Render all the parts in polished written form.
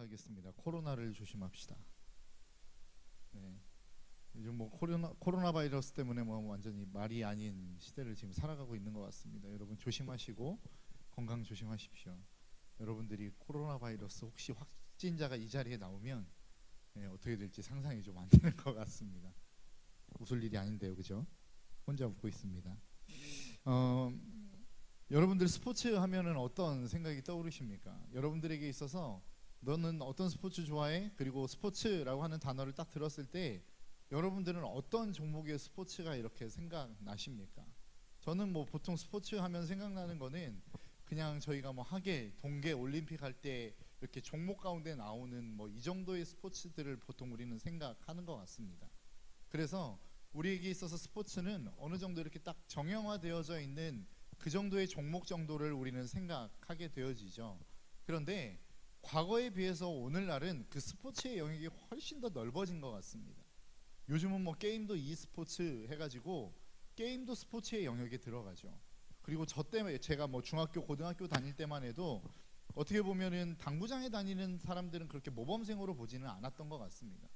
하겠습니다. 코로나를 조심합시다. 네. 요즘 뭐 코로나 바이러스 때문에 뭐 완전히 말이 아닌 시대를 지금 살아가고 있는 것 같습니다. 여러분 조심하시고 건강 조심하십시오. 여러분들이 코로나 바이러스 혹시 확진자가 이 자리에 나오면 어떻게 될지 상상이 좀 안 되는 것 같습니다. 웃을 일이 아닌데요, 그죠? 혼자 웃고 있습니다. 여러분들 스포츠 하면은 어떤 생각이 떠오르십니까? 여러분들에게 있어서 너는 어떤 스포츠 좋아해? 그리고 스포츠라고 하는 단어를 딱 들었을 때 여러분들은 어떤 종목의 스포츠가 이렇게 생각나십니까? 저는 뭐 보통 스포츠 하면 생각나는 거는 그냥 저희가 뭐 하계, 동계, 올림픽 할 때 이렇게 종목 가운데 나오는 뭐 이 정도의 스포츠들을 보통 우리는 생각하는 것 같습니다. 그래서 우리에게 있어서 스포츠는 어느 정도 이렇게 딱 정형화되어져 있는 그 정도의 종목 정도를 우리는 생각하게 되어지죠. 그런데 과거에 비해서 오늘날은 그 스포츠의 영역이 훨씬 더 넓어진 것 같습니다. 요즘은 뭐 게임도 e스포츠 해가지고 게임도 스포츠의 영역에 들어가죠. 그리고 저 때문에 제가 뭐 중학교, 고등학교 다닐 때만 해도 어떻게 보면은 당구장에 다니는 사람들은 그렇게 모범생으로 보지는 않았던 것 같습니다.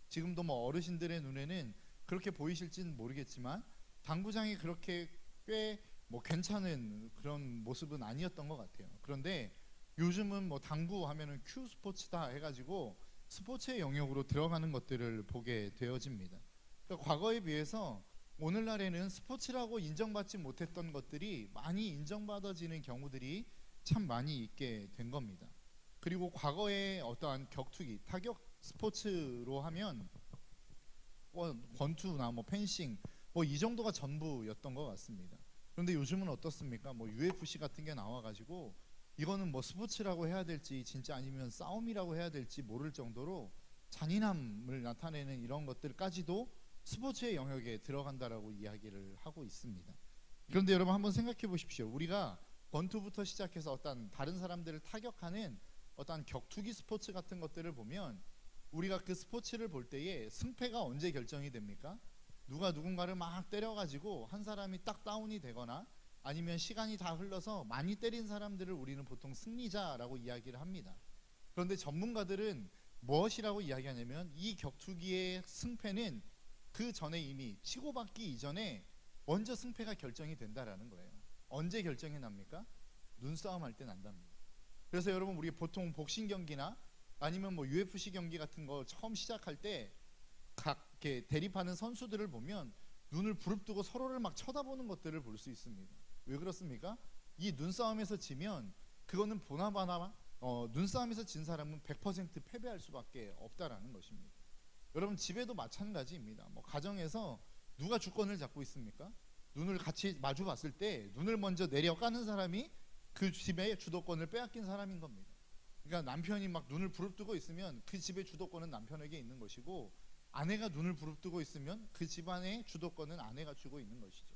지금도 뭐 어르신들의 눈에는 그렇게 보이실지는 모르겠지만 당구장이 그렇게 꽤 뭐 괜찮은 그런 모습은 아니었던 것 같아요. 그런데 요즘은 뭐 당구 하면은 큐 스포츠다 해가지고 스포츠의 영역으로 들어가는 것들을 보게 되어집니다. 그러니까 과거에 비해서 오늘날에는 스포츠라고 인정받지 못했던 것들이 많이 인정받아지는 경우들이 참 많이 있게 된 겁니다. 그리고 과거에 어떠한 격투기, 타격 스포츠로 하면 권투나 뭐 펜싱 뭐 이 정도가 전부였던 것 같습니다. 그런데 요즘은 어떻습니까? 뭐 UFC 같은 게 나와가지고 이거는 뭐 스포츠라고 해야 될지 진짜 아니면 싸움이라고 해야 될지 모를 정도로 잔인함을 나타내는 이런 것들까지도 스포츠의 영역에 들어간다라고 이야기를 하고 있습니다. 그런데 여러분 한번 생각해 보십시오. 우리가 권투부터 시작해서 어떤 다른 사람들을 타격하는 어떤 격투기 스포츠 같은 것들을 보면 우리가 그 스포츠를 볼 때에 승패가 언제 결정이 됩니까? 누가 누군가를 막 때려가지고 한 사람이 딱 다운이 되거나 아니면 시간이 다 흘러서 많이 때린 사람들을 우리는 보통 승리자라고 이야기를 합니다. 그런데 전문가들은 무엇이라고 이야기하냐면 이 격투기의 승패는 그 전에 이미 치고받기 이전에 먼저 승패가 결정이 된다라는 거예요. 언제 결정이 납니까? 눈싸움 할 때 난답니다. 그래서 여러분 우리 보통 복싱 경기나 아니면 뭐 UFC 경기 같은 거 처음 시작할 때 각 이렇게 대립하는 선수들을 보면 눈을 부릅뜨고 서로를 막 쳐다보는 것들을 볼 수 있습니다. 왜 그렇습니까? 이 눈싸움에서 지면 그거는 보나마나 눈싸움에서 진 사람은 100% 패배할 수밖에 없다라는 것입니다. 여러분 집에도 마찬가지입니다. 뭐 가정에서 누가 주권을 잡고 있습니까? 눈을 같이 마주 봤을 때 눈을 먼저 내려 까는 사람이 그 집의 주도권을 빼앗긴 사람인 겁니다. 그러니까 남편이 막 눈을 부릅뜨고 있으면 그 집의 주도권은 남편에게 있는 것이고 아내가 눈을 부릅뜨고 있으면 그 집안의 주도권은 아내가 쥐고 있는 것이죠.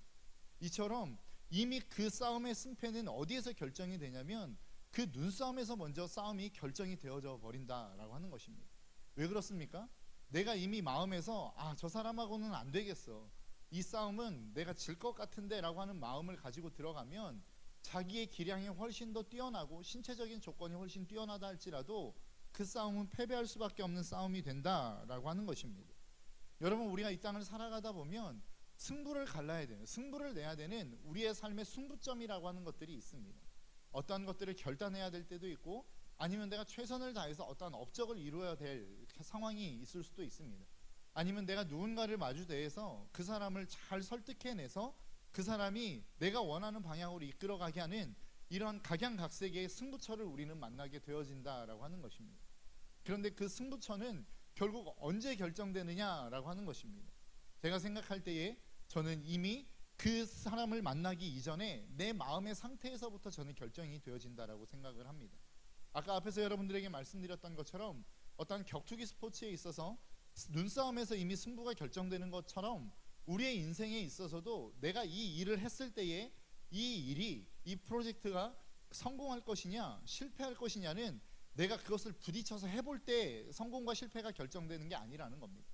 이처럼 이미 그 싸움의 승패는 어디에서 결정이 되냐면 그 눈싸움에서 먼저 싸움이 결정이 되어져 버린다라고 하는 것입니다. 왜 그렇습니까? 내가 이미 마음에서 저 사람하고는 안 되겠어, 이 싸움은 내가 질 것 같은데 라고 하는 마음을 가지고 들어가면 자기의 기량이 훨씬 더 뛰어나고 신체적인 조건이 훨씬 뛰어나다 할지라도 그 싸움은 패배할 수밖에 없는 싸움이 된다라고 하는 것입니다. 여러분 우리가 이 땅을 살아가다 보면 승부를 갈라야 되는, 승부를 내야 되는 우리의 삶의 승부점이라고 하는 것들이 있습니다. 어떠한 것들을 결단해야 될 때도 있고 아니면 내가 최선을 다해서 어떠한 업적을 이루어야 될 상황이 있을 수도 있습니다. 아니면 내가 누군가를 마주대해서 그 사람을 잘 설득해내서 그 사람이 내가 원하는 방향으로 이끌어가게 하는 이런 각양각색의 승부처를 우리는 만나게 되어진다라고 하는 것입니다. 그런데 그 승부처는 결국 언제 결정되느냐라고 하는 것입니다. 제가 생각할 때에 저는 이미 그 사람을 만나기 이전에 내 마음의 상태에서부터 저는 결정이 되어진다라고 생각을 합니다. 아까 앞에서 여러분들에게 말씀드렸던 것처럼 어떤 격투기 스포츠에 있어서 눈싸움에서 이미 승부가 결정되는 것처럼 우리의 인생에 있어서도 내가 이 일을 했을 때에 이 프로젝트가 성공할 것이냐 실패할 것이냐는 내가 그것을 부딪혀서 해볼 때 성공과 실패가 결정되는 게 아니라는 겁니다.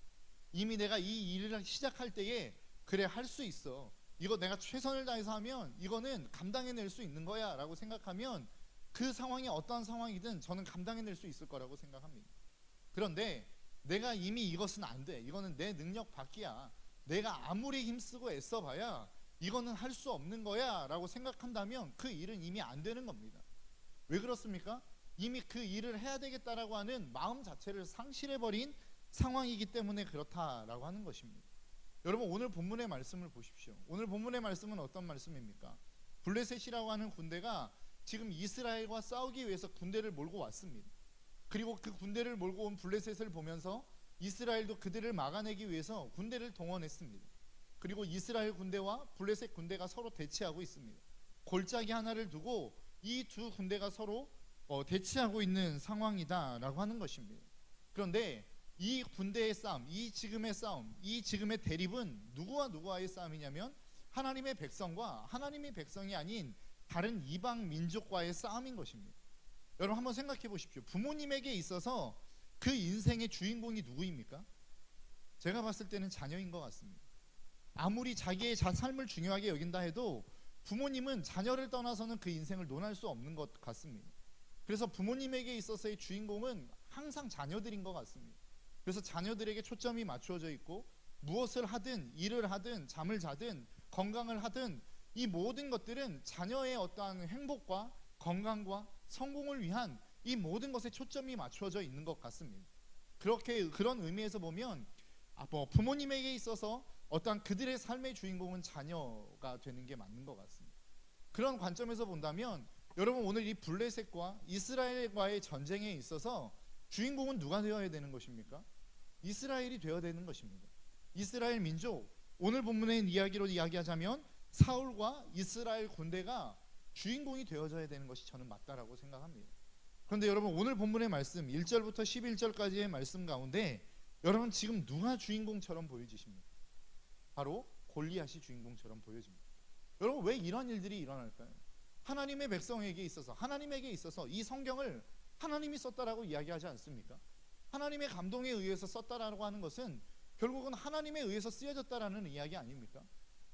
이미 내가 이 일을 시작할 때에 그래 할 수 있어, 이거 내가 최선을 다해서 하면 이거는 감당해낼 수 있는 거야 라고 생각하면 그 상황이 어떠한 상황이든 저는 감당해낼 수 있을 거라고 생각합니다. 그런데 내가 이미 이것은 안 돼, 이거는 내 능력 밖이야, 내가 아무리 힘쓰고 애써봐야 이거는 할 수 없는 거야 라고 생각한다면 그 일은 이미 안 되는 겁니다. 왜 그렇습니까? 이미 그 일을 해야 되겠다라고 하는 마음 자체를 상실해버린 상황이기 때문에 그렇다라고 하는 것입니다. 여러분, 오늘 본문의 말씀을 보십시오. 오늘 본문의 말씀은 어떤 말씀입니까? 블레셋이라고 하는 군대가 지금 이스라엘과 싸우기 위해서 군대를 몰고 왔습니다. 그리고 그 군대를 몰고 온 블레셋을 보면서 이스라엘도 그들을 막아내기 위해서 군대를 동원했습니다. 그리고 이스라엘 군대와 블레셋 군대가 서로 대치하고 있습니다. 골짜기 하나를 두고 이 두 군대가 서로 대치하고 있는 상황이다라고 하는 것입니다. 그런데 이 군대의 싸움, 이 지금의 싸움, 이 지금의 대립은 누구와 누구와의 싸움이냐면 하나님의 백성과 하나님의 백성이 아닌 다른 이방 민족과의 싸움인 것입니다. 여러분, 한번 생각해 보십시오. 부모님에게 있어서 그 인생의 주인공이 누구입니까? 제가 봤을 때는 자녀인 것 같습니다. 아무리 자기의 삶을 중요하게 여긴다 해도 부모님은 자녀를 떠나서는 그 인생을 논할 수 없는 것 같습니다. 그래서 부모님에게 있어서의 주인공은 항상 자녀들인 것 같습니다. 그래서 자녀들에게 초점이 맞추어져 있고 무엇을 하든 일을 하든 잠을 자든 건강을 하든 이 모든 것들은 자녀의 어떠한 행복과 건강과 성공을 위한 이 모든 것에 초점이 맞추어져 있는 것 같습니다. 그런 의미에서 보면 부모님에게 있어서 어떠한 그들의 삶의 주인공은 자녀가 되는 게 맞는 것 같습니다. 그런 관점에서 본다면 여러분, 오늘 이 블레셋과 이스라엘과의 전쟁에 있어서 주인공은 누가 되어야 되는 것입니까? 이스라엘이 되어야 되는 것입니다. 이스라엘 민족, 오늘 본문의 이야기로 이야기하자면 사울과 이스라엘 군대가 주인공이 되어져야 되는 것이 저는 맞다라고 생각합니다. 그런데 여러분, 오늘 본문의 말씀 1절부터 11절까지의 말씀 가운데 여러분, 지금 누가 주인공처럼 보여지십니까? 바로 골리앗이 주인공처럼 보여집니다. 여러분, 왜 이런 일들이 일어날까요? 하나님의 백성에게 있어서, 하나님에게 있어서 이 성경을 하나님이 썼다라고 이야기하지 않습니까? 하나님의 감동에 의해서 썼다라고 하는 것은 결국은 하나님에 의해서 쓰여졌다라는 이야기 아닙니까?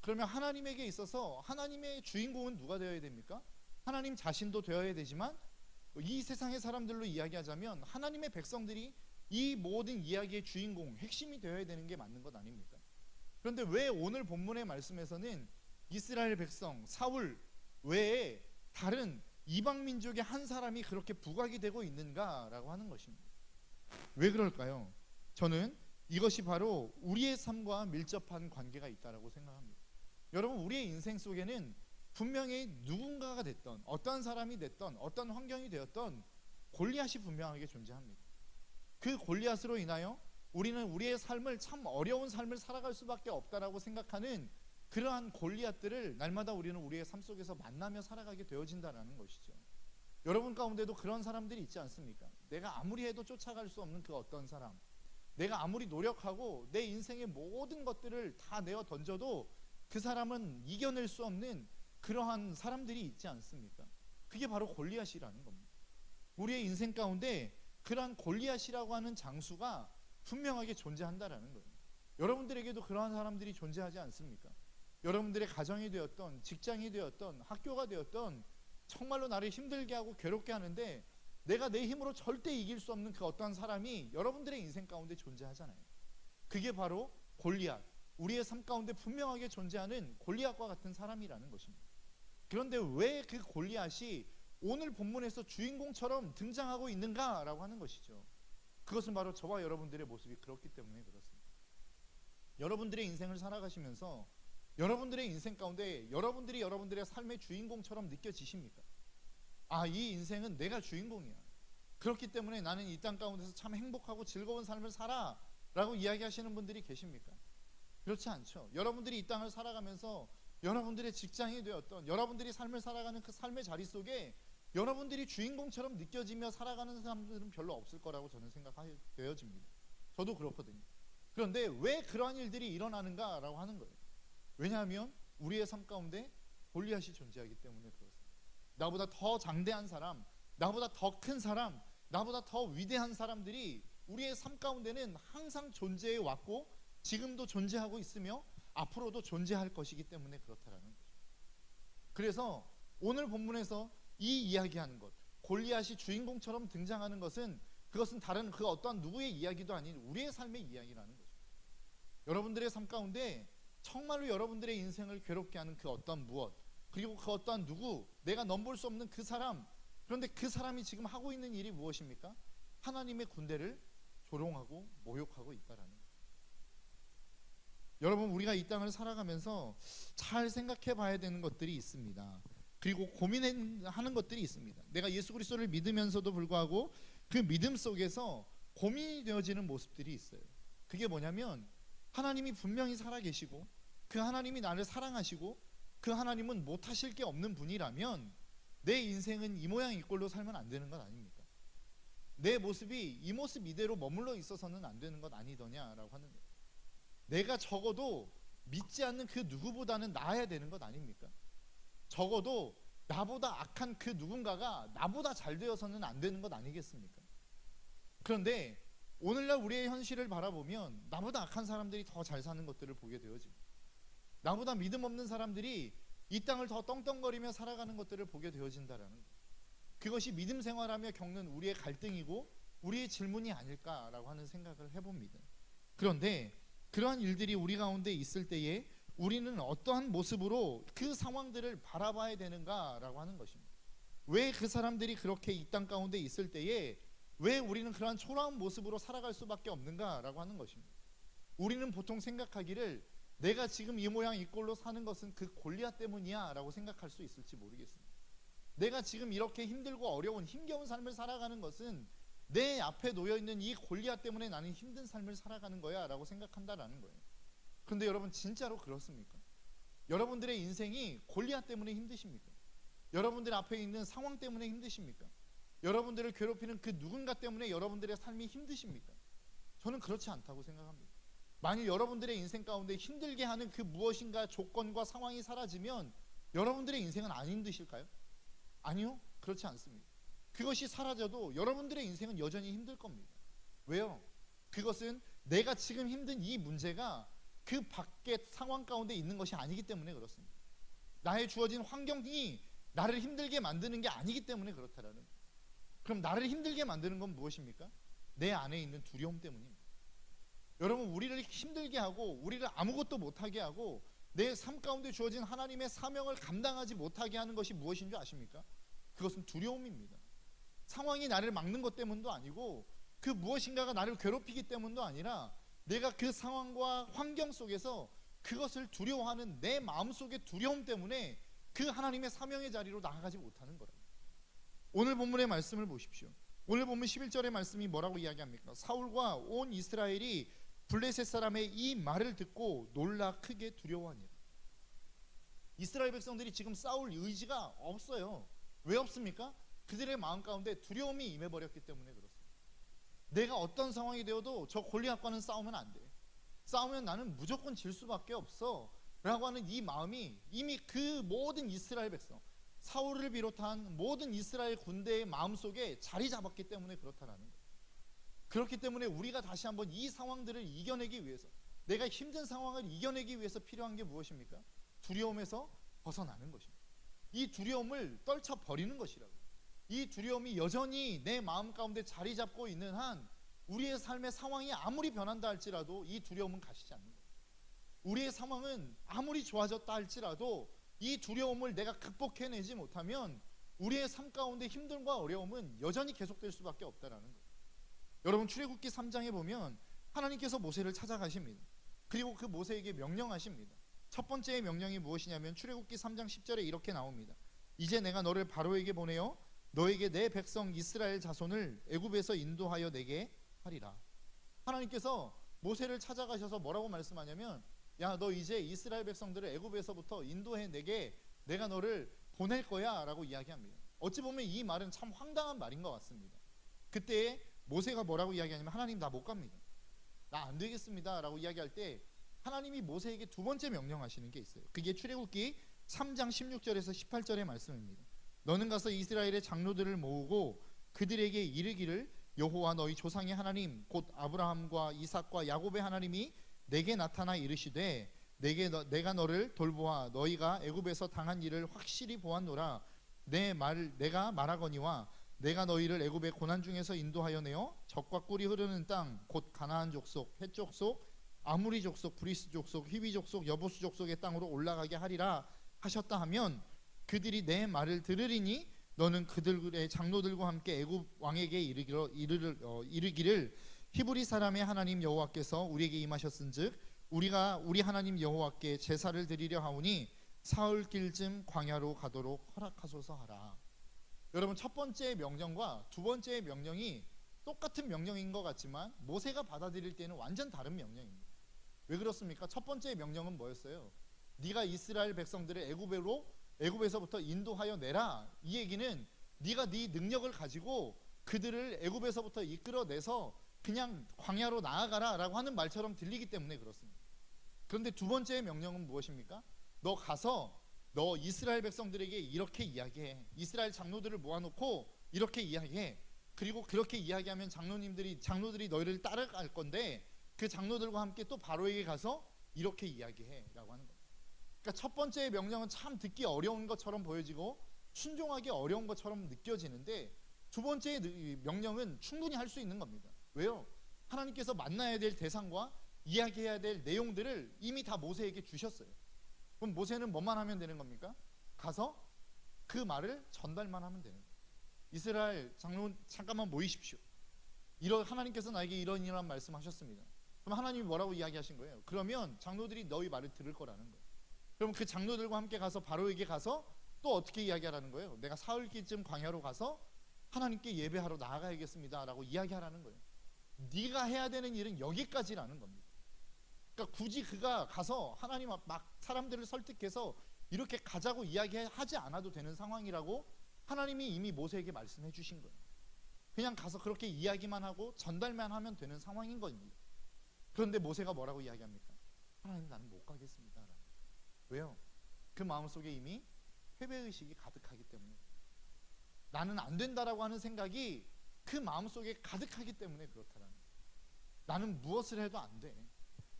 그러면 하나님에게 있어서 하나님의 주인공은 누가 되어야 됩니까? 하나님 자신도 되어야 되지만 이 세상의 사람들로 이야기하자면 하나님의 백성들이 이 모든 이야기의 주인공, 핵심이 되어야 되는 게 맞는 것 아닙니까? 그런데 왜 오늘 본문의 말씀에서는 이스라엘 백성, 사울 외에 다른 이방 민족의 한 사람이 그렇게 부각이 되고 있는가라고 하는 것입니다. 왜 그럴까요? 저는 이것이 바로 우리의 삶과 밀접한 관계가 있다라고 생각합니다. 여러분, 우리의 인생 속에는 분명히 누군가가 됐던, 어떤 사람이 됐던, 어떤 환경이 되었던 골리앗이 분명하게 존재합니다. 그 골리앗으로 인하여 우리는 우리의 삶을 참 어려운 삶을 살아갈 수밖에 없다라고 생각하는 그러한 골리앗들을 날마다 우리는 우리의 삶 속에서 만나며 살아가게 되어진다는 것이죠. 여러분 가운데도 그런 사람들이 있지 않습니까? 내가 아무리 해도 쫓아갈 수 없는 그 어떤 사람, 내가 아무리 노력하고 내 인생의 모든 것들을 다 내어 던져도 그 사람은 이겨낼 수 없는 그러한 사람들이 있지 않습니까? 그게 바로 골리앗이라는 겁니다. 우리의 인생 가운데 그러한 골리앗이라고 하는 장수가 분명하게 존재한다라는 거예요. 여러분들에게도 그러한 사람들이 존재하지 않습니까? 여러분들의 가정이 되었던, 직장이 되었던, 학교가 되었던 정말로 나를 힘들게 하고 괴롭게 하는데 내가 내 힘으로 절대 이길 수 없는 그 어떤 사람이 여러분들의 인생 가운데 존재하잖아요. 그게 바로 골리앗, 우리의 삶 가운데 분명하게 존재하는 골리앗과 같은 사람이라는 것입니다. 그런데 왜 그 골리앗이 오늘 본문에서 주인공처럼 등장하고 있는가라고 하는 것이죠. 그것은 바로 저와 여러분들의 모습이 그렇기 때문에 그렇습니다. 여러분들의 인생을 살아가시면서 여러분들의 인생 가운데 여러분들이 여러분들의 삶의 주인공처럼 느껴지십니까? 아, 이 인생은 내가 주인공이야. 그렇기 때문에 나는 이 땅 가운데서 참 행복하고 즐거운 삶을 살아 라고 이야기하시는 분들이 계십니까? 그렇지 않죠. 여러분들이 이 땅을 살아가면서 여러분들의 직장이 되었던, 여러분들이 삶을 살아가는 그 삶의 자리 속에 여러분들이 주인공처럼 느껴지며 살아가는 사람들은 별로 없을 거라고 저는 생각하게 되어집니다. 저도 그렇거든요. 그런데 왜 그러한 일들이 일어나는가라고 하는 거예요. 왜냐하면 우리의 삶 가운데 골리앗이 존재하기 때문에 그렇습니다. 나보다 더 장대한 사람, 나보다 더 큰 사람, 나보다 더 위대한 사람들이 우리의 삶 가운데는 항상 존재해 왔고 지금도 존재하고 있으며 앞으로도 존재할 것이기 때문에 그렇다라는 거죠. 그래서 오늘 본문에서 이 이야기하는 것, 골리앗이 주인공처럼 등장하는 것은 그것은 다른 그 어떠한 누구의 이야기도 아닌 우리의 삶의 이야기라는 거죠. 여러분들의 삶 가운데 정말로 여러분들의 인생을 괴롭게 하는 그 어떤 무엇, 그리고 그 어떠한 누구, 내가 넘볼 수 없는 그 사람, 그런데 그 사람이 지금 하고 있는 일이 무엇입니까? 하나님의 군대를 조롱하고 모욕하고 있다라는 거예요. 여러분, 우리가 이 땅을 살아가면서 잘 생각해 봐야 되는 것들이 있습니다. 그리고 고민하는 것들이 있습니다. 내가 예수 그리스도를 믿으면서도 불구하고 그 믿음 속에서 고민이 되어지는 모습들이 있어요. 그게 뭐냐면 하나님이 분명히 살아계시고 그 하나님이 나를 사랑하시고 그 하나님은 못하실 게 없는 분이라면 내 인생은 이 모양 이 꼴로 살면 안 되는 것 아닙니까? 내 모습이 이 모습 이대로 머물러 있어서는 안 되는 것 아니더냐라고 하는 거예요. 내가 적어도 믿지 않는 그 누구보다는 나아야 되는 것 아닙니까? 적어도 나보다 악한 그 누군가가 나보다 잘 되어서는 안 되는 것 아니겠습니까? 그런데 오늘날 우리의 현실을 바라보면 나보다 악한 사람들이 더 잘 사는 것들을 보게 되어지고, 나보다 믿음 없는 사람들이 이 땅을 더 떵떵거리며 살아가는 것들을 보게 되어진다라는 거예요. 그것이 믿음 생활하며 겪는 우리의 갈등이고 우리의 질문이 아닐까라고 하는 생각을 해봅니다. 그런데 그러한 일들이 우리 가운데 있을 때에 우리는 어떠한 모습으로 그 상황들을 바라봐야 되는가라고 하는 것입니다. 왜 그 사람들이 그렇게 이 땅 가운데 있을 때에 왜 우리는 그러한 초라한 모습으로 살아갈 수밖에 없는가라고 하는 것입니다. 우리는 보통 생각하기를 내가 지금 이 모양 이 꼴로 사는 것은 그 골리앗 때문이야 라고 생각할 수 있을지 모르겠습니다. 내가 지금 이렇게 힘들고 어려운 힘겨운 삶을 살아가는 것은 내 앞에 놓여있는 이 골리앗 때문에 나는 힘든 삶을 살아가는 거야 라고 생각한다라는 거예요. 그런데 여러분, 진짜로 그렇습니까? 여러분들의 인생이 골리앗 때문에 힘드십니까? 여러분들 앞에 있는 상황 때문에 힘드십니까? 여러분들을 괴롭히는 그 누군가 때문에 여러분들의 삶이 힘드십니까? 저는 그렇지 않다고 생각합니다. 만일 여러분들의 인생 가운데 힘들게 하는 그 무엇인가 조건과 상황이 사라지면 여러분들의 인생은 안 힘드실까요? 아니요, 그렇지 않습니다. 그것이 사라져도 여러분들의 인생은 여전히 힘들 겁니다. 왜요? 그것은 내가 지금 힘든 이 문제가 그 밖의 상황 가운데 있는 것이 아니기 때문에 그렇습니다. 나의 주어진 환경이 나를 힘들게 만드는 게 아니기 때문에 그렇다라는 거예요. 그럼 나를 힘들게 만드는 건 무엇입니까? 내 안에 있는 두려움 때문입니다. 여러분, 우리를 힘들게 하고 우리를 아무것도 못하게 하고 내 삶 가운데 주어진 하나님의 사명을 감당하지 못하게 하는 것이 무엇인 줄 아십니까? 그것은 두려움입니다. 상황이 나를 막는 것 때문도 아니고 그 무엇인가가 나를 괴롭히기 때문도 아니라 내가 그 상황과 환경 속에서 그것을 두려워하는 내 마음속의 두려움 때문에 그 하나님의 사명의 자리로 나아가지 못하는 거랍니다. 오늘 본문의 말씀을 보십시오. 오늘 본문 11절의 말씀이 뭐라고 이야기합니까? 사울과 온 이스라엘이 블레셋 사람의 이 말을 듣고 놀라 크게 두려워하니라. 이스라엘 백성들이 지금 싸울 의지가 없어요. 왜 없습니까? 그들의 마음 가운데 두려움이 임해버렸기 때문에 그렇습니다. 내가 어떤 상황이 되어도 저 골리앗과는 싸우면 안 돼. 싸우면 나는 무조건 질 수밖에 없어 라고 하는 이 마음이 이미 그 모든 이스라엘 백성, 사울을 비롯한 모든 이스라엘 군대의 마음속에 자리 잡았기 때문에 그렇다라는 거예요. 그렇기 때문에 우리가 다시 한번 이 상황들을 이겨내기 위해서, 내가 힘든 상황을 이겨내기 위해서 필요한 게 무엇입니까? 두려움에서 벗어나는 것입니다. 이 두려움을 떨쳐버리는 것이라고. 이 두려움이 여전히 내 마음 가운데 자리 잡고 있는 한 우리의 삶의 상황이 아무리 변한다 할지라도 이 두려움은 가시지 않는 거예요. 우리의 상황은 아무리 좋아졌다 할지라도 이 두려움을 내가 극복해내지 못하면 우리의 삶 가운데 힘듦과 어려움은 여전히 계속될 수밖에 없다라는 거예요. 여러분, 출애굽기 3장에 보면 하나님께서 모세를 찾아가십니다. 그리고 그 모세에게 명령하십니다. 첫 번째의 명령이 무엇이냐면 출애굽기 3장 10절에 이렇게 나옵니다. 이제 내가 너를 바로에게 보내어 너에게 내 백성 이스라엘 자손을 애굽에서 인도하여 내게 하리라. 하나님께서 모세를 찾아가셔서 뭐라고 말씀하냐면, 야, 너 이제 이스라엘 백성들을 애굽에서부터 인도해 내게 내가 너를 보낼 거야 라고 이야기합니다. 어찌 보면 이 말은 참 황당한 말인 것 같습니다. 그때 모세가 뭐라고 이야기하냐면, 하나님 나 못 갑니다, 나 안 되겠습니다 라고 이야기할 때 하나님이 모세에게 두 번째 명령하시는 게 있어요. 그게 출애굽기 3장 16절에서 18절의 말씀입니다. 너는 가서 이스라엘의 장로들을 모으고 그들에게 이르기를 여호와 너희 조상의 하나님 곧 아브라함과 이삭과 야곱의 하나님이 내게 나타나 이르시되 내가 너를 돌보아 너희가 애굽에서 당한 일을 확실히 보았노라. 내가 말하거니와 내가 너희를 애굽의 고난 중에서 인도하여 내어 젖과 꿀이 흐르는 땅 곧 가나안 족속, 헷 족속, 아무리 족속, 브리스 족속, 히비 족속, 여부수 족속의 땅으로 올라가게 하리라 하셨다 하면 그들이 내 말을 들으리니 너는 그들의 장로들과 함께 애굽 왕에게 이르기를 히브리 사람의 하나님 여호와께서 우리에게 임하셨은즉 우리가 우리 하나님 여호와께 제사를 드리려 하오니 사흘길쯤 광야로 가도록 허락하소서 하라. 여러분, 첫 번째 명령과 두 번째 명령이 똑같은 명령인 것 같지만 모세가 받아들일 때는 완전 다른 명령입니다. 왜 그렇습니까? 첫 번째 명령은 뭐였어요? 네가 이스라엘 백성들을 애굽에서부터 인도하여 내라. 이 얘기는 네가 네 능력을 가지고 그들을 애굽에서부터 이끌어내서 그냥 광야로 나아가라 라고 하는 말처럼 들리기 때문에 그렇습니다. 그런데 두 번째 명령은 무엇입니까? 너 가서 너 이스라엘 백성들에게 이렇게 이야기해. 이스라엘 장로들을 모아놓고 이렇게 이야기해. 그리고 그렇게 이야기하면 장로들이 너희를 따라갈 건데 그 장로들과 함께 또 바로에게 가서 이렇게 이야기해 라고 하는 거예요. 그러니까 첫 번째 명령은 참 듣기 어려운 것처럼 보여지고 순종하기 어려운 것처럼 느껴지는데 두 번째 명령은 충분히 할 수 있는 겁니다. 왜요? 하나님께서 만나야 될 대상과 이야기해야 될 내용들을 이미 다 모세에게 주셨어요. 그럼 모세는 뭐만 하면 되는 겁니까? 가서 그 말을 전달만 하면 되는 거예요. 이스라엘 장로 잠깐만 모이십시오. 하나님께서 나에게 이런 말씀하셨습니다. 그럼 하나님이 뭐라고 이야기하신 거예요? 그러면 장로들이 너희 말을 들을 거라는 거예요. 그럼 그 장로들과 함께 가서 바로에게 가서 또 어떻게 이야기하라는 거예요? 내가 사흘기쯤 광야로 가서 하나님께 예배하러 나아가야겠습니다 라고 이야기하라는 거예요. 네가 해야 되는 일은 여기까지라는 겁니다. 그러니까 굳이 그가 가서 하나님 막 사람들을 설득해서 이렇게 가자고 이야기하지 않아도 되는 상황이라고 하나님이 이미 모세에게 말씀해 주신 거예요. 그냥 가서 그렇게 이야기만 하고 전달만 하면 되는 상황인 겁니다. 그런데 모세가 뭐라고 이야기합니까? 하나님, 나는 못 가겠습니다. 왜요? 그 마음속에 이미 패배의식이 가득하기 때문에, 나는 안 된다라고 하는 생각이 그 마음속에 가득하기 때문에 그렇다라는 거예요. 나는 무엇을 해도 안 돼.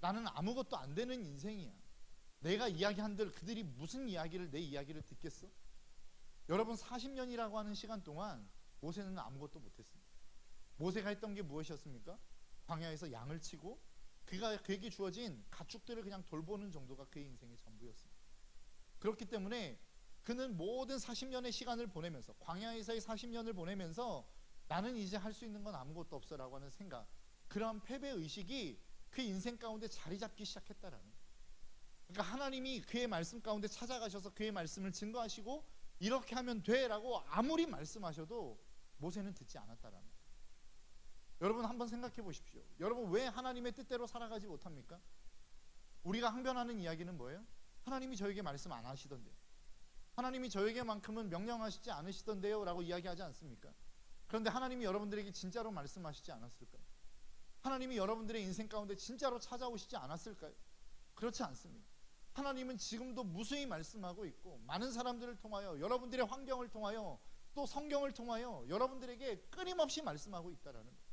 나는 아무것도 안 되는 인생이야. 내가 이야기한들 그들이 무슨 이야기를, 내 이야기를 듣겠어? 여러분, 40년이라고 하는 시간 동안 모세는 아무것도 못했습니다. 모세가 했던 게 무엇이었습니까? 광야에서 양을 치고 그에게 주어진 가축들을 그냥 돌보는 정도가 그의 인생의 전부였습니다. 그렇기 때문에 그는 모든 40년의 시간을 보내면서, 광야에서의 40년을 보내면서 나는 이제 할 수 있는 건 아무것도 없어라고 하는 생각, 그러한 패배의식이 그 인생 가운데 자리 잡기 시작했다라는 거예요. 그러니까 하나님이 그의 말씀 가운데 찾아가셔서 그의 말씀을 증거하시고 이렇게 하면 돼라고 아무리 말씀하셔도 모세는 듣지 않았다라는 거예요. 여러분, 한번 생각해 보십시오. 여러분, 왜 하나님의 뜻대로 살아가지 못합니까? 우리가 항변하는 이야기는 뭐예요? 하나님이 저에게 말씀 안 하시던데요. 하나님이 저에게만큼은 명령하시지 않으시던데요 라고 이야기하지 않습니까? 그런데 하나님이 여러분들에게 진짜로 말씀하시지 않았을까요? 하나님이 여러분들의 인생 가운데 진짜로 찾아오시지 않았을까요? 그렇지 않습니다. 하나님은 지금도 무수히 말씀하고 있고, 많은 사람들을 통하여, 여러분들의 환경을 통하여, 또 성경을 통하여 여러분들에게 끊임없이 말씀하고 있다라는 거예요.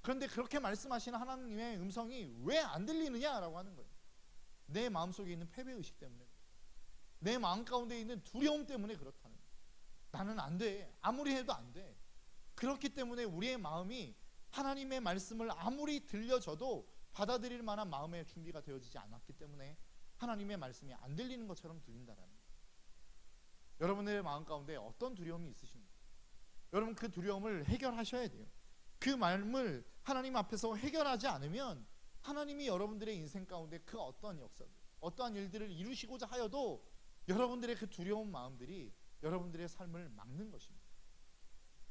그런데 그렇게 말씀하시는 하나님의 음성이 왜 안 들리느냐라고 하는 거예요. 내 마음속에 있는 패배의식 때문에, 내 마음 가운데 있는 두려움 때문에 그렇다는 거예요. 나는 안 돼. 아무리 해도 안 돼. 그렇기 때문에 우리의 마음이 하나님의 말씀을 아무리 들려줘도 받아들일 만한 마음의 준비가 되어지지 않았기 때문에 하나님의 말씀이 안 들리는 것처럼 들린다는 거예요. 여러분의 마음 가운데 어떤 두려움이 있으십니까? 여러분, 그 두려움을 해결하셔야 돼요. 그 마음을 하나님 앞에서 해결하지 않으면 하나님이 여러분들의 인생 가운데 그 어떠한 역사들, 어떠한 일들을 이루시고자 하여도 여러분들의 그 두려운 마음들이 여러분들의 삶을 막는 것입니다.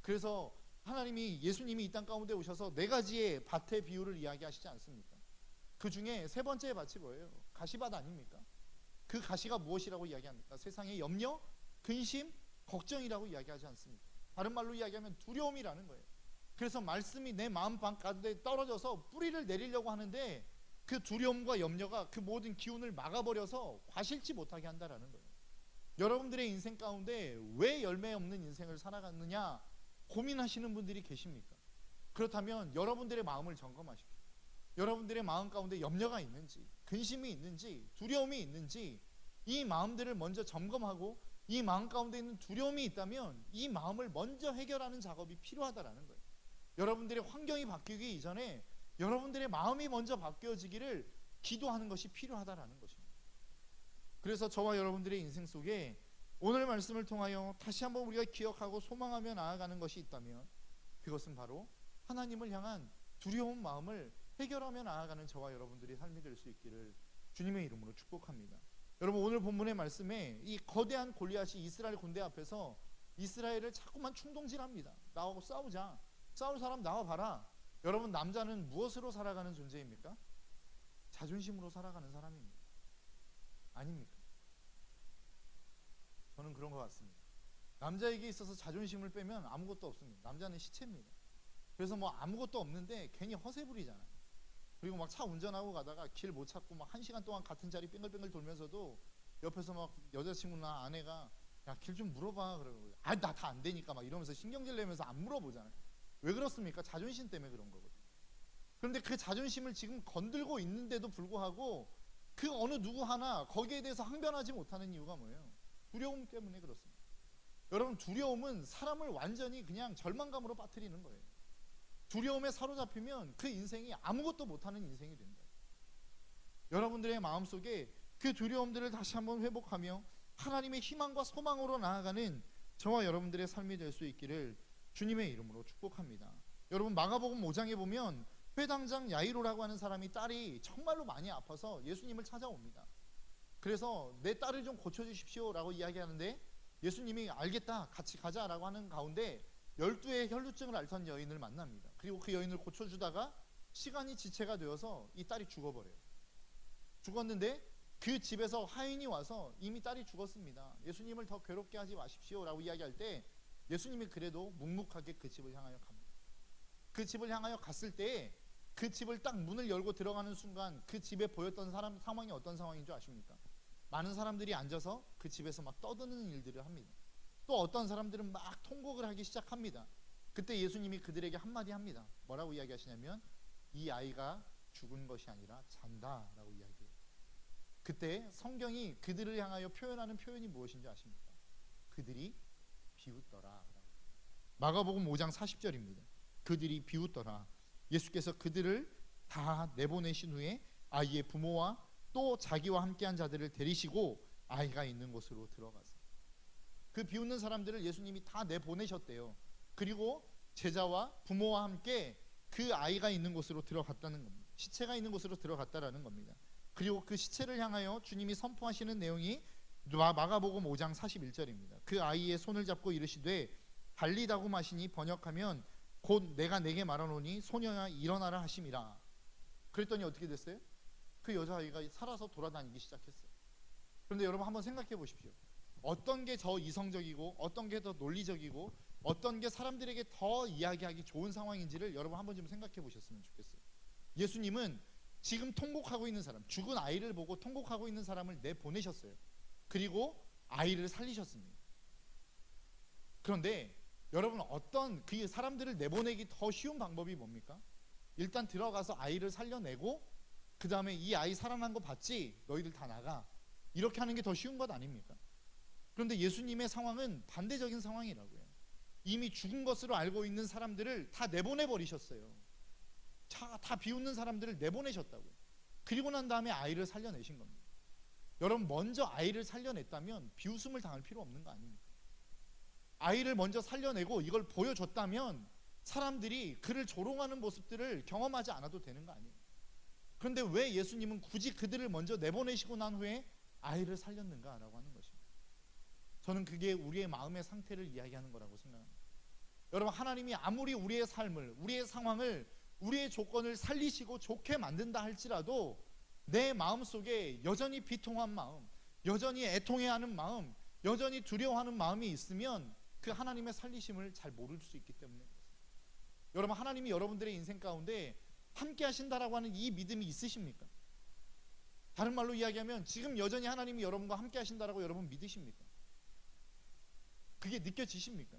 그래서 예수님이 이 땅 가운데 오셔서 4가지의 밭의 비유를 이야기하시지 않습니까? 그 중에 세 번째 밭이 뭐예요? 가시밭 아닙니까? 그 가시가 무엇이라고 이야기합니까? 세상의 염려, 근심, 걱정이라고 이야기하지 않습니까? 다른 말로 이야기하면 두려움이라는 거예요. 그래서 말씀이 내 마음 가운데 떨어져서 뿌리를 내리려고 하는데 그 두려움과 염려가 그 모든 기운을 막아버려서 과실치 못하게 한다라는 거예요. 여러분들의 인생 가운데 왜 열매 없는 인생을 살아갔느냐 고민하시는 분들이 계십니까? 그렇다면 여러분들의 마음을 점검하십시오. 여러분들의 마음 가운데 염려가 있는지, 근심이 있는지, 두려움이 있는지 이 마음들을 먼저 점검하고 이 마음 가운데 있는 두려움이 있다면 이 마음을 먼저 해결하는 작업이 필요하다라는 거예요. 여러분들의 환경이 바뀌기 이전에 여러분들의 마음이 먼저 바뀌어지기를 기도하는 것이 필요하다라는 것입니다. 그래서 저와 여러분들의 인생 속에 오늘 말씀을 통하여 다시 한번 우리가 기억하고 소망하며 나아가는 것이 있다면 그것은 바로 하나님을 향한 두려운 마음을 해결하며 나아가는 저와 여러분들의 삶이 될 수 있기를 주님의 이름으로 축복합니다. 여러분, 오늘 본문의 말씀에 이 거대한 골리앗이 이스라엘 군대 앞에서 이스라엘을 자꾸만 충동질합니다. 나하고 싸우자. 싸울 사람 나와봐라. 여러분, 남자는 무엇으로 살아가는 존재입니까? 자존심으로 살아가는 사람입니다. 아닙니까? 저는 그런 것 같습니다. 남자에게 있어서 자존심을 빼면 아무것도 없습니다. 남자는 시체입니다. 그래서 뭐 아무것도 없는데 괜히 허세 부리잖아요. 그리고 막 차 운전하고 가다가 길 못 찾고 막 1시간 동안 같은 자리 뺑글뺑글 돌면서도 옆에서 막 여자친구나 아내가 야, 길 좀 물어봐. 그러고 아, 나 다 안 되니까 막 이러면서 신경질 내면서 안 물어보잖아요. 왜 그렇습니까? 자존심 때문에 그런 거거든요. 그런데 그 자존심을 지금 건들고 있는데도 불구하고 그 어느 누구 하나 거기에 대해서 항변하지 못하는 이유가 뭐예요? 두려움 때문에 그렇습니다. 여러분, 두려움은 사람을 완전히 그냥 절망감으로 빠뜨리는 거예요. 두려움에 사로잡히면 그 인생이 아무것도 못하는 인생이 된다. 여러분들의 마음속에 그 두려움들을 다시 한번 회복하며 하나님의 희망과 소망으로 나아가는 저와 여러분들의 삶이 될 수 있기를 주님의 이름으로 축복합니다. 여러분, 마가복음 5장에 보면 회당장 야이로라고 하는 사람이 딸이 정말로 많이 아파서 예수님을 찾아옵니다. 그래서 내 딸을 좀 고쳐주십시오 라고 이야기하는데 예수님이 알겠다, 같이 가자라고 하는 가운데 12의 혈루증을 앓던 여인을 만납니다. 그리고 그 여인을 고쳐주다가 시간이 지체가 되어서 이 딸이 죽어버려요. 죽었는데 그 집에서 하인이 와서 이미 딸이 죽었습니다. 예수님을 더 괴롭게 하지 마십시오 라고 이야기할 때 예수님이 그래도 묵묵하게 그 집을 향하여 갑니다. 그 집을 향하여 갔을 때 그 집을 딱 문을 열고 들어가는 순간 그 집에 보였던 상황이 어떤 상황인 줄 아십니까? 많은 사람들이 앉아서 그 집에서 막 떠드는 일들을 합니다. 또 어떤 사람들은 막 통곡을 하기 시작합니다. 그때 예수님이 그들에게 한마디 합니다. 뭐라고 이야기하시냐면 이 아이가 죽은 것이 아니라 잔다라고 이야기해요. 그때 성경이 그들을 향하여 표현하는 표현이 무엇인지 아십니까? 그들이 비웃더라. 마가복음 5장 40절입니다. 그들이 비웃더라. 예수께서 그들을 다 내보내신 후에 아이의 부모와 또 자기와 함께한 자들을 데리시고 아이가 있는 곳으로 들어가서 그 비웃는 사람들을 예수님이 다 내보내셨대요. 그리고 제자와 부모와 함께 그 아이가 있는 곳으로 들어갔다는 겁니다. 시체가 있는 곳으로 들어갔다라는 겁니다. 그리고 그 시체를 향하여 주님이 선포하시는 내용이 마가복음 5장 41절입니다. 그 아이의 손을 잡고 이르시되 달리다고 마시니 번역하면 곧 내가 내게 말하노니 소녀야 일어나라 하심이라. 그랬더니 어떻게 됐어요? 그 여자아이가 살아서 돌아다니기 시작했어요. 그런데 여러분 한번 생각해 보십시오. 어떤 게 더 이성적이고 어떤 게 더 논리적이고 어떤 게 사람들에게 더 이야기하기 좋은 상황인지를 여러분 한번 좀 생각해 보셨으면 좋겠어요. 예수님은 지금 통곡하고 있는 사람, 죽은 아이를 보고 통곡하고 있는 사람을 내보내셨어요. 그리고 아이를 살리셨습니다. 그런데 여러분, 어떤 그 사람들을 내보내기 더 쉬운 방법이 뭡니까? 일단 들어가서 아이를 살려내고 그 다음에 이 아이 살아난 거 봤지? 너희들 다 나가. 이렇게 하는 게 더 쉬운 것 아닙니까? 그런데 예수님의 상황은 반대적인 상황이라고요. 이미 죽은 것으로 알고 있는 사람들을 다 내보내버리셨어요. 다 비웃는 사람들을 내보내셨다고요. 그리고 난 다음에 아이를 살려내신 겁니다. 여러분, 먼저 아이를 살려냈다면 비웃음을 당할 필요 없는 거 아닙니까? 아이를 먼저 살려내고 이걸 보여줬다면 사람들이 그를 조롱하는 모습들을 경험하지 않아도 되는 거 아니에요? 그런데 왜 예수님은 굳이 그들을 먼저 내보내시고 난 후에 아이를 살렸는가라고 하는 것입니다. 저는 그게 우리의 마음의 상태를 이야기하는 거라고 생각합니다. 여러분, 하나님이 아무리 우리의 삶을, 우리의 상황을, 우리의 조건을 살리시고 좋게 만든다 할지라도 내 마음속에 여전히 비통한 마음, 여전히 애통해하는 마음, 여전히 두려워하는 마음이 있으면 그 하나님의 살리심을 잘 모를 수 있기 때문에 그렇습니다. 여러분, 하나님이 여러분들의 인생 가운데 함께 하신다라고 하는 이 믿음이 있으십니까? 다른 말로 이야기하면 지금 여전히 하나님이 여러분과 함께 하신다라고 여러분 믿으십니까? 그게 느껴지십니까?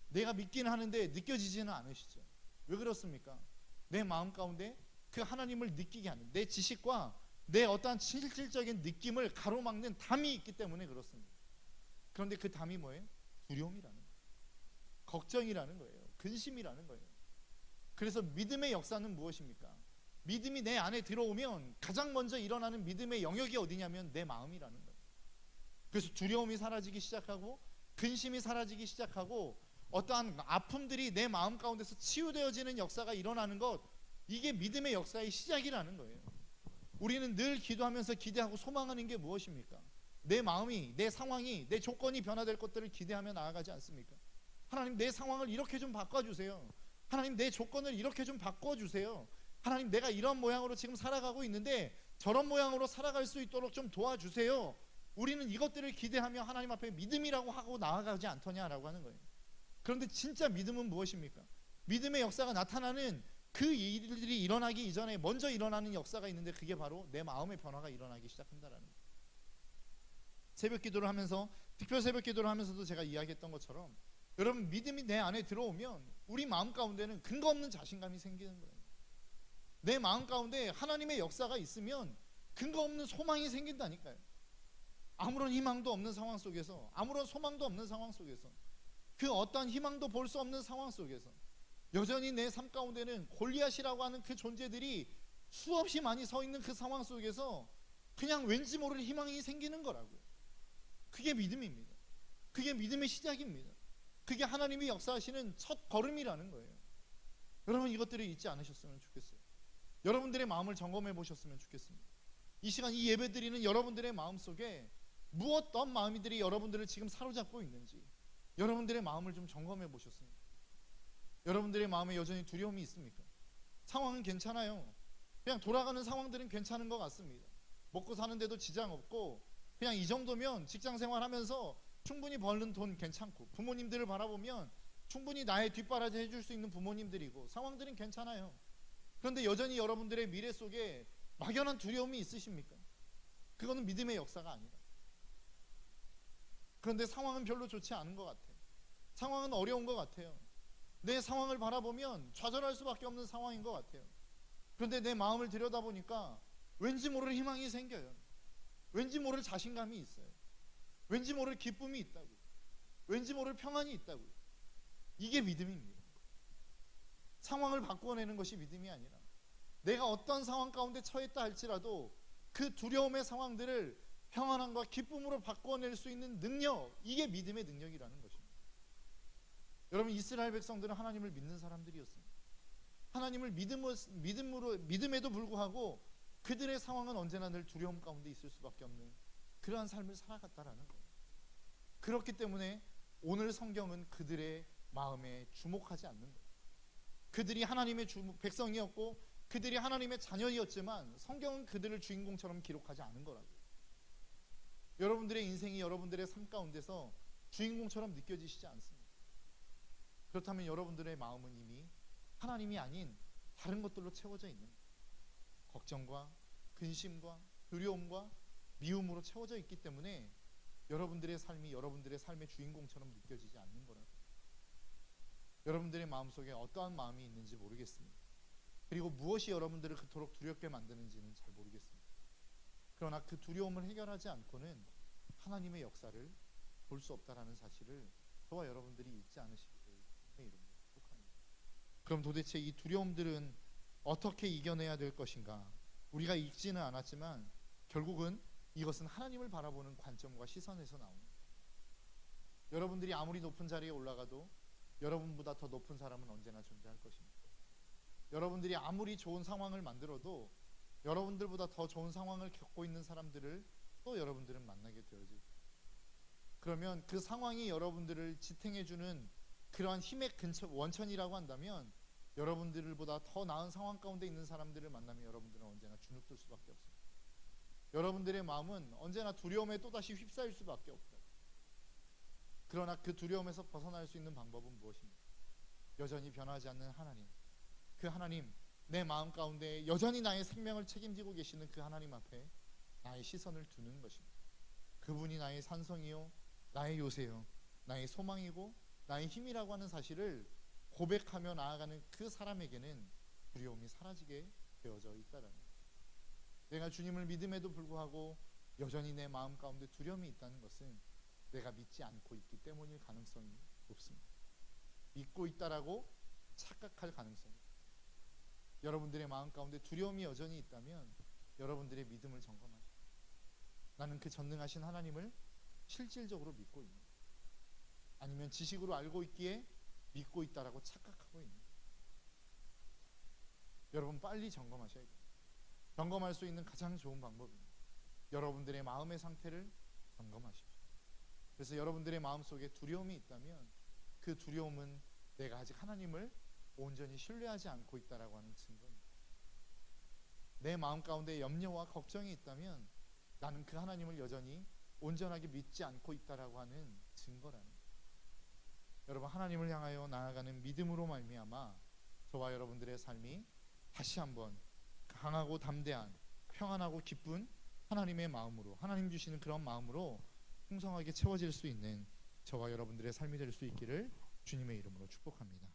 내가 믿기는 하는데 느껴지지는 않으시죠? 왜 그렇습니까? 내 마음 가운데 그 하나님을 느끼게 하는 내 지식과 내 어떠한 실질적인 느낌을 가로막는 담이 있기 때문에 그렇습니다. 그런데 그 담이 뭐예요? 두려움이라는 거예요. 걱정이라는 거예요. 근심이라는 거예요. 그래서 믿음의 역사는 무엇입니까? 믿음이 내 안에 들어오면 가장 먼저 일어나는 믿음의 영역이 어디냐면 내 마음이라는 거예요. 그래서 두려움이 사라지기 시작하고 근심이 사라지기 시작하고 어떠한 아픔들이 내 마음 가운데서 치유되어지는 역사가 일어나는 것, 이게 믿음의 역사의 시작이라는 거예요. 우리는 늘 기도하면서 기대하고 소망하는 게 무엇입니까? 내 마음이, 내 상황이, 내 조건이 변화될 것들을 기대하며 나아가지 않습니까? 하나님, 내 상황을 이렇게 좀 바꿔주세요. 하나님, 내 조건을 이렇게 좀 바꿔주세요. 하나님, 내가 이런 모양으로 지금 살아가고 있는데 저런 모양으로 살아갈 수 있도록 좀 도와주세요. 우리는 이것들을 기대하며 하나님 앞에 믿음이라고 하고 나아가지 않더냐라고 하는 거예요. 그런데 진짜 믿음은 무엇입니까? 믿음의 역사가 나타나는 그 일들이 일어나기 이전에 먼저 일어나는 역사가 있는데, 그게 바로 내 마음의 변화가 일어나기 시작한다라는 거예요. 새벽 기도를 하면서, 특별 새벽 기도를 하면서도 제가 이야기했던 것처럼, 여러분, 믿음이 내 안에 들어오면 우리 마음 가운데는 근거 없는 자신감이 생기는 거예요. 내 마음 가운데 하나님의 역사가 있으면 근거 없는 소망이 생긴다니까요. 아무런 희망도 없는 상황 속에서, 아무런 소망도 없는 상황 속에서, 그 어떠한 희망도 볼 수 없는 상황 속에서 여전히 내 삶 가운데는 골리앗이라고 하는 그 존재들이 수없이 많이 서 있는 그 상황 속에서 그냥 왠지 모를 희망이 생기는 거라고요. 그게 믿음입니다. 그게 믿음의 시작입니다. 그게 하나님이 역사하시는 첫 걸음이라는 거예요. 여러분, 이것들을 잊지 않으셨으면 좋겠어요. 여러분들의 마음을 점검해 보셨으면 좋겠습니다. 이 시간 이 예배 드리는 여러분들의 마음 속에 어떤 마음들이 여러분들을 지금 사로잡고 있는지 여러분들의 마음을 좀 점검해 보셨으면 좋겠어요. 여러분들의 마음에 여전히 두려움이 있습니까? 상황은 괜찮아요. 그냥 돌아가는 상황들은 괜찮은 것 같습니다. 먹고 사는데도 지장 없고, 그냥 이 정도면 직장 생활하면서 충분히 버는 돈 괜찮고, 부모님들을 바라보면 충분히 나의 뒷바라지 해줄 수 있는 부모님들이고, 상황들은 괜찮아요. 그런데 여전히 여러분들의 미래 속에 막연한 두려움이 있으십니까? 그거는 믿음의 역사가 아니다. 그런데 상황은 별로 좋지 않은 것 같아요. 상황은 어려운 것 같아요. 내 상황을 바라보면 좌절할 수밖에 없는 상황인 것 같아요. 그런데 내 마음을 들여다보니까 왠지 모를 희망이 생겨요. 왠지 모를 자신감이 있어요. 왠지 모를 기쁨이 있다고요. 왠지 모를 평안이 있다고요. 이게 믿음입니다. 상황을 바꿔내는 것이 믿음이 아니라, 내가 어떤 상황 가운데 처했다 할지라도 그 두려움의 상황들을 평안함과 기쁨으로 바꿔낼 수 있는 능력, 이게 믿음의 능력이라는 것입니다. 여러분, 이스라엘 백성들은 하나님을 믿는 사람들이었습니다. 하나님을 믿음에도 불구하고 그들의 상황은 언제나 늘 두려움 가운데 있을 수밖에 없는 그러한 삶을 살아갔다라는 거예요. 그렇기 때문에 오늘 성경은 그들의 마음에 주목하지 않는 거예요. 그들이 하나님의 백성이었고 그들이 하나님의 자녀였지만 성경은 그들을 주인공처럼 기록하지 않은 거라고요. 여러분들의 인생이 여러분들의 삶 가운데서 주인공처럼 느껴지시지 않습니다. 그렇다면 여러분들의 마음은 이미 하나님이 아닌 다른 것들로 채워져 있는 거예요. 걱정과 근심과 두려움과 미움으로 채워져 있기 때문에 여러분들의 삶이 여러분들의 삶의 주인공처럼 느껴지지 않는 거라고요. 여러분들의 마음속에 어떠한 마음이 있는지 모르겠습니다. 그리고 무엇이 여러분들을 그토록 두렵게 만드는지는 잘 모르겠습니다. 그러나 그 두려움을 해결하지 않고는 하나님의 역사를 볼 수 없다라는 사실을 저와 여러분들이 잊지 않으시기를 주님의 이름으로 축복합니다. 그럼 도대체 이 두려움들은 어떻게 이겨내야 될 것인가? 우리가 읽지는 않았지만 결국은 이것은 하나님을 바라보는 관점과 시선에서 나옵니다. 여러분들이 아무리 높은 자리에 올라가도 여러분보다 더 높은 사람은 언제나 존재할 것입니다. 여러분들이 아무리 좋은 상황을 만들어도 여러분들보다 더 좋은 상황을 겪고 있는 사람들을 또 여러분들은 만나게 되어질 거예요. 그러면 그 상황이 여러분들을 지탱해주는 그러한 힘의 원천이라고 한다면 여러분들보다 더 나은 상황 가운데 있는 사람들을 만나면 여러분들은 언제나 주눅들 수밖에 없습니다. 여러분들의 마음은 언제나 두려움에 또다시 휩싸일 수밖에 없다. 그러나 그 두려움에서 벗어날 수 있는 방법은 무엇입니까? 여전히 변하지 않는 하나님, 그 하나님, 내 마음 가운데 여전히 나의 생명을 책임지고 계시는 그 하나님 앞에 나의 시선을 두는 것입니다. 그분이 나의 산성이요, 나의 요새요, 나의 소망이고 나의 힘이라고 하는 사실을 고백하며 나아가는 그 사람에게는 두려움이 사라지게 되어져 있다라는 거예요. 내가 주님을 믿음에도 불구하고 여전히 내 마음 가운데 두려움이 있다는 것은 내가 믿지 않고 있기 때문일 가능성이 높습니다. 믿고 있다라고 착각할 가능성이. 여러분들의 마음 가운데 두려움이 여전히 있다면 여러분들의 믿음을 점검하십시오. 나는 그 전능하신 하나님을 실질적으로 믿고 있는, 아니면 지식으로 알고 있기에 믿고 있다라고 착각하고 있는. 여러분 빨리 점검하셔야 돼요. 점검할 수 있는 가장 좋은 방법입니다. 여러분들의 마음의 상태를 점검하십시오. 그래서 여러분들의 마음속에 두려움이 있다면 그 두려움은 내가 아직 하나님을 온전히 신뢰하지 않고 있다라고 하는 증거입니다. 내 마음 가운데 염려와 걱정이 있다면 나는 그 하나님을 여전히 온전하게 믿지 않고 있다라고 하는 증거라는 거예요. 여러분, 하나님을 향하여 나아가는 믿음으로 말미암아 저와 여러분들의 삶이 다시 한번 강하고 담대한, 평안하고 기쁜 하나님의 마음으로, 하나님 주시는 그런 마음으로 풍성하게 채워질 수 있는 저와 여러분들의 삶이 될 수 있기를 주님의 이름으로 축복합니다.